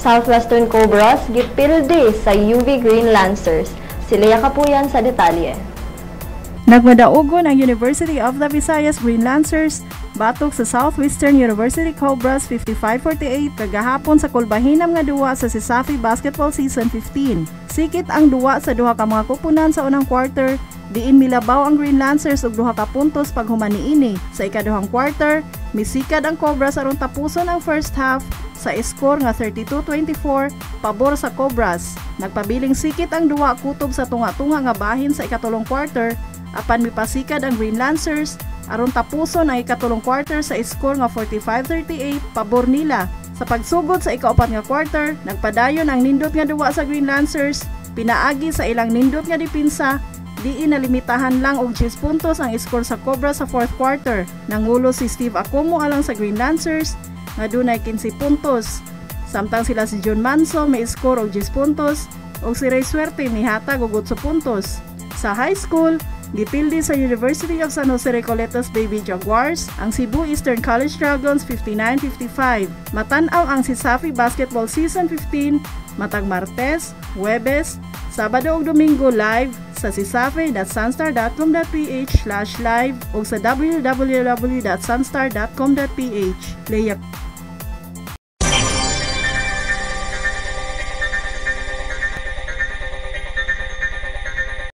Southwestern Cobras gipildi sa UV Green Lancers. Si Lea Kapuyan sa detalye. Nagmadaugon ang University of the Visayas Green Lancers batok sa Southwestern University Cobras 55-48 kagahapon sa kulbahinam nga duwa sa CISAFI Basketball Season 15. Sikit ang duwa sa duha ka mga kupunan sa unang quarter, diin milabaw ang Green Lancers og duha ka puntos paghuman niini. Sa ikaduhang quarter, misikad ang Cobras aron tapuson ang first half sa score nga 32-24 pabor sa Cobras. Nagpabiling sikit ang duwa kutob sa tunga-tunga nga bahin sa ikatulong quarter apan mipasikad ang Green Lancers aron tapuson ang ikatulong quarter sa score nga 45-38 pabor nila. Sa pagsugod sa ikaapat nga quarter, nagpadayon ang nindot nga duwa sa Green Lancers, pinaagi sa ilang nindot nga dipinsa, diin nalimitahan lang og 10 puntos ang score sa Cobra sa fourth quarter. Nangulo si Steve Acomo alang sa Green Lancers nga dunay 15 puntos. Samtang sila si John Manso may score og 10 puntos ug si Ray Suerte mihatag og 8 puntos. Sa high school, gipildi sa University of San Jose Recoletos Baby Jaguars ang Cebu Eastern College Dragons 59-55. Matanaw ang CISAFI Basketball Season 15 matag Martes, Huwebes, Sabado ug Domingo live sa cisafi.sunstar.com.ph/live o sa www.sunstar.com.ph.